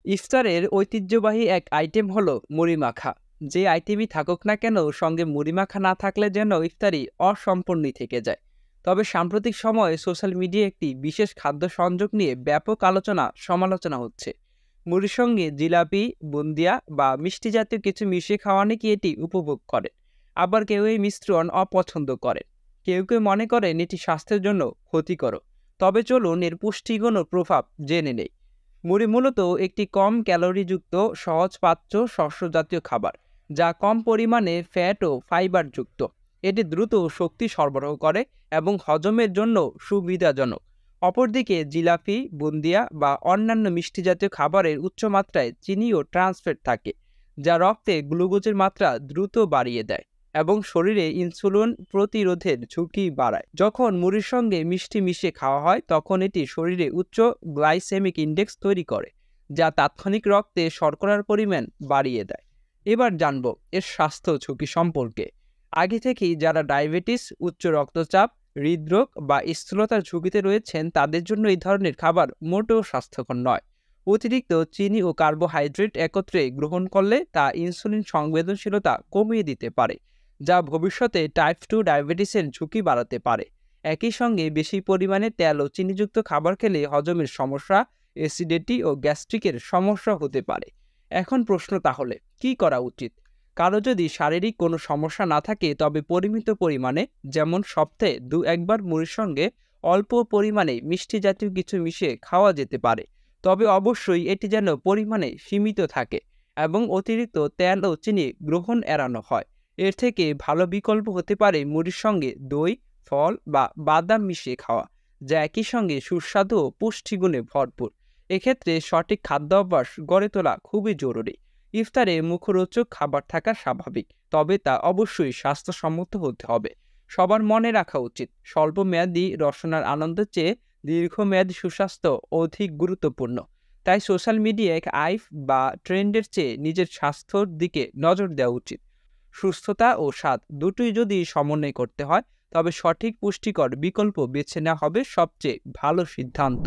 ইফতারের ঐতিহ্যবাহী এক আইটেম হলো মুড়ি মাখা। যে আইটেমই থাকুক না কেন, সঙ্গে মুড়ি মাখা না থাকলে যেন ইফতারি অসম্পূর্ণই থেকে যায়। তবে সাম্প্রতিক সময়ে সোশ্যাল মিডিয়ায় একটি বিশেষ খাদ্য সংযোগ নিয়ে ব্যাপক আলোচনা সমালোচনা হচ্ছে। মুড়ির সঙ্গে জিলাপি, বুন্দিয়া বা মিষ্টি জাতীয় কিছু মিশিয়ে খাওয়া নাকি এটি উপভোগ করে। আবার কেউ এই মিশ্রণ অপছন্দ করে। কেউ কেউ মনে করেন এটি স্বাস্থ্যের জন্য ক্ষতিকর। তবে চলুন এর পুষ্টিগুণ ও প্রভাব জেনে নেই। মুড়ি মূলত একটি কম ক্যালোরিযুক্ত সহজপাচ্য শস্যজাতীয় খাবার, যা কম পরিমাণে ফ্যাট ও ফাইবার যুক্ত। এটি দ্রুত শক্তি সরবরাহ করে এবং হজমের জন্য সুবিধাজনক। অপরদিকে জিলাপি, বুন্দিয়া বা অন্যান্য মিষ্টি জাতীয় খাবারের উচ্চমাত্রায় চিনি ও ট্রান্সফ্যাট থাকে, যা রক্তে গ্লুকোজের মাত্রা দ্রুত বাড়িয়ে দেয় এবং শরীরে ইনসুলিন প্রতিরোধের ঝুঁকি বাড়ায়। যখন মুড়ির সঙ্গে মিষ্টি মিশিয়ে খাওয়া হয়, তখন এটি শরীরে উচ্চ গ্লাইসেমিক ইন্ডেক্স তৈরি করে, যা তাৎক্ষণিক রক্তে শর্করার পরিমাণ বাড়িয়ে দেয়। এবার জানব এর স্বাস্থ্য ঝুঁকি সম্পর্কে। আগে থেকেই যারা ডায়াবেটিস, উচ্চ রক্তচাপ, হৃদরোগ বা স্থূলতার ঝুঁকিতে রয়েছেন, তাদের জন্য এই ধরনের খাবার মোটেও স্বাস্থ্যকর নয়। অতিরিক্ত চিনি ও কার্বোহাইড্রেট একত্রে গ্রহণ করলে তা ইনসুলিন সংবেদনশীলতা কমিয়ে দিতে পারে, যা ভবিষ্যতে টাইপ 2 ডায়াবেটিসের ঝুঁকি বাড়াতে পারে। একই সঙ্গে বেশি পরিমাণে তেল ও চিনিযুক্ত খাবার খেলে হজমের সমস্যা, অ্যাসিডিটি ও গ্যাস্ট্রিকের সমস্যা হতে পারে। এখন প্রশ্ন তাহলে কি করা উচিত? কারো যদি শারীরিক কোনো সমস্যা না থাকে, তবে পরিমিত পরিমাণে, যেমন সপ্তাহে 2-1 বার মুড়ির সঙ্গে অল্প পরিমাণে মিষ্টি জাতীয় কিছু মিশিয়ে খাওয়া যেতে পারে। তবে অবশ্যই এটি যেন পরিমাণে সীমিত থাকে এবং অতিরিক্ত তেল ও চিনি গ্রহণ এড়ানো হয়। এর থেকে ভালো বিকল্প হতে পারে মুড়ির সঙ্গে দই, ফল বা বাদাম মিশিয়ে খাওয়া, যা একই সঙ্গে সুস্বাদু ও পুষ্টিগুণে ভরপুর। এক্ষেত্রে সঠিক খাদ্যাভ্যাস গড়ে তোলা খুবই জরুরি। ইফতারে মুখরোচক খাবার থাকা স্বাভাবিক, তবে তা অবশ্যই স্বাস্থ্যসম্মত হতে হবে। সবার মনে রাখা উচিত, স্বল্পমেয়াদী রসনার আনন্দের চেয়ে দীর্ঘমেয়াদী সুস্বাস্থ্য অধিক গুরুত্বপূর্ণ। তাই সোশ্যাল মিডিয়ায় আইফ বা ট্রেন্ডের চেয়ে নিজের স্বাস্থ্যর দিকে নজর দেওয়া উচিত। সুস্থতা ও স্বাদ দুটোই যদি সমন্বয় করতে হয়, তবে সঠিক পুষ্টিকর বিকল্প বেছে নেওয়া হবে সবচেয়ে ভালো সিদ্ধান্ত।